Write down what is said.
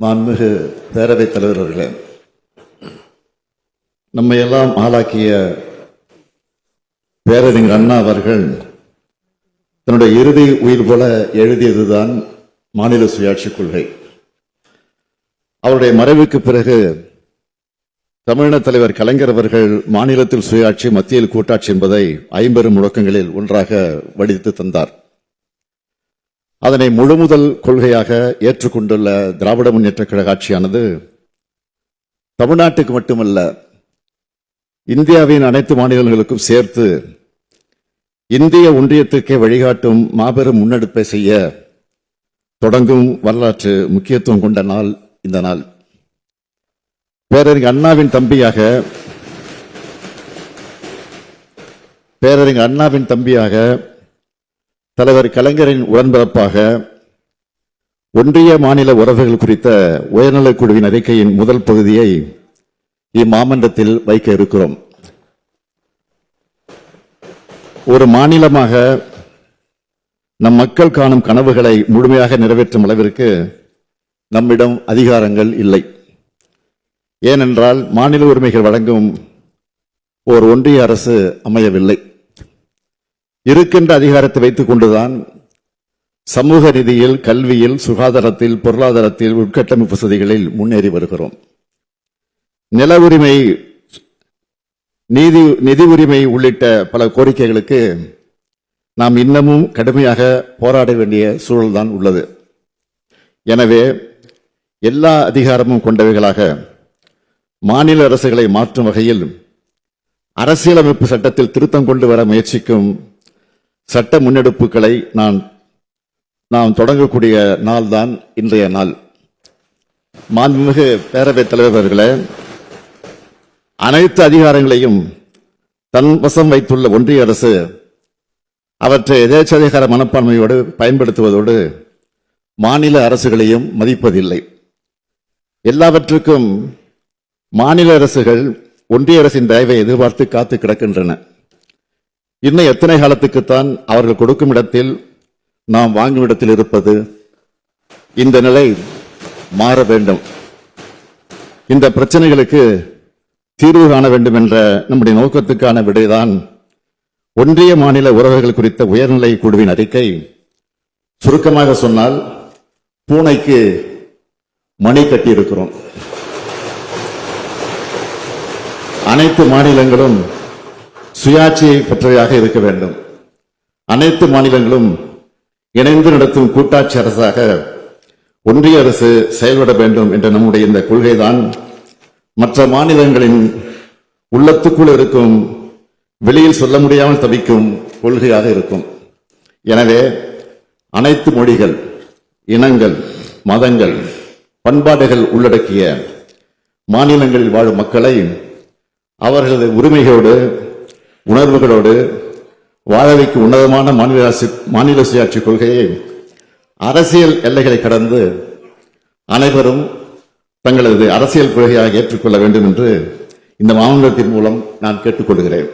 மாண்புமிகு பேரவைத் தலைவர் அவர்களே, நம்மையெல்லாம் ஆளாக்கிய பேரறிஞர் அண்ணா அவர்கள் தன்னுடைய இறுதி உயிர் போல எழுதியதுதான் மாநில சுயாட்சி கொள்கை. அவருடைய மறைவுக்கு பிறகு தமிழின தலைவர் கலைஞர் அவர்கள் மாநிலத்தில் சுயாட்சி, மத்தியில் கூட்டாட்சி என்பதை ஐம்பெரும் முழக்கங்களில் ஒன்றாக வடித்து தந்தார். அதனை முழுமுதல் கொள்கையாக ஏற்றுக்கொண்டுள்ள திராவிட முன்னேற்றக் கழக ஆட்சியானது தமிழ்நாட்டுக்கு மட்டுமல்ல, இந்தியாவின் அனைத்து மாநிலங்களுக்கும் சேர்த்து இந்திய ஒன்றியத்திற்கே வழிகாட்டும் மாபெரும் முன்னெடுப்பை செய்ய தொடங்கும் வரலாற்று முக்கியத்துவம் கொண்ட நாள் இந்த நாள். பேரறிஞர் அண்ணாவின் தம்பியாக தலைவர் கலைஞரின் உடன்பிறப்பாக ஒன்றிய மாநில உறவுகள் குறித்த உயர்நலக் குழுவின் அறிக்கையின் முதல் பகுதியை இம்மாமன்றத்தில் வைக்க இருக்கிறோம். ஒரு மாநிலமாக நம் மக்கள் காணும் கனவுகளை முழுமையாக நிறைவேற்றும் அளவிற்கு நம்மிடம் அதிகாரங்கள் இல்லை. ஏனென்றால் மாநில உரிமைகள் வழங்கும் ஓர் ஒன்றிய அரசு அமையவில்லை. இருக்கின்ற அதிகாரத்தை வைத்துக் கொண்டுதான் சமூக ரீதியில், கல்வியில், சுகாதாரத்தில், பொருளாதாரத்தில், உட்கட்டமைப்பு வசதிகளில் முன்னேறி வருகிறோம். நில உரிமை, நிதி உரிமை உள்ளிட்ட பல கோரிக்கைகளுக்கு நாம் இன்னமும் கடுமையாக போராட வேண்டிய சூழல்தான் உள்ளது. எனவே எல்லா அதிகாரமும் கொண்டவைகளாக மாநில அரசுகளை மாற்றும் வகையில் அரசியலமைப்பு சட்டத்தில் திருத்தம் கொண்டு வர முயற்சிக்கும் சட்ட முன்னெடுப்புகளை நாம் தொடங்கக்கூடிய நாள் தான் இன்றைய நாள். மாண்புமிகு பேரவைத் தலைவர்களே, அனைத்து அதிகாரங்களையும் தன் வசம் வைத்துள்ள ஒன்றிய அரசு அவற்றை எதேச்சதிகார மனப்பான்மையோடு பயன்படுத்துவதோடு மாநில அரசுகளையும் மதிப்பதில்லை. எல்லாவற்றுக்கும் மாநில அரசுகள் ஒன்றிய அரசின் தயவை எதிர்பார்த்து காத்து கிடக்கின்றன. இன்னும் எத்தனை காலத்துக்குத்தான் அவர்கள் கொடுக்கும் இடத்தில் நாம் வாங்கும் இடத்தில் இருப்பது? இந்த நிலை மாற வேண்டும். இந்த பிரச்சனைகளுக்கு தீர்வு காண வேண்டும் என்ற நம்முடைய நோக்கத்துக்கான விடைதான் ஒன்றிய மாநில உறவுகள் குறித்த உயர்நிலை குழுவின் அறிக்கை. சுருக்கமாக சொன்னால், பூனைக்கு மணி கட்டியிருக்கிறோம். அனைத்து மாநிலங்களும் சுயாட்சியை பெற்றவையாக இருக்க வேண்டும். அனைத்து மாநிலங்களும் இணைந்து நடத்தும் கூட்டாட்சி அரசாக ஒன்றிய அரசு செயல்பட வேண்டும் என்ற நம்முடைய இந்த கொள்கைதான் மற்ற மாநிலங்களின் உள்ளத்துக்குள் இருக்கும், வெளியில் சொல்ல முடியாமல் தவிக்கும் கொள்கையாக இருக்கும். எனவே அனைத்து மொழிகள், இனங்கள், மதங்கள், பண்பாடுகள் உள்ளடக்கிய மாநிலங்களில் வாழும் மக்களை அவர்களது உரிமைகளோடு, உணர்வுகளோடு வாழ வைக்கும் உன்னதமான மாநில சுயாட்சி கொள்கையை அரசியல் எல்லைகளை கடந்து அனைவரும் தங்களது அரசியல் கொள்கையாக ஏற்றுக்கொள்ள வேண்டும் என்று இந்த மாமன்றத்தின் மூலம் நான் கேட்டுக்கொள்கிறேன்.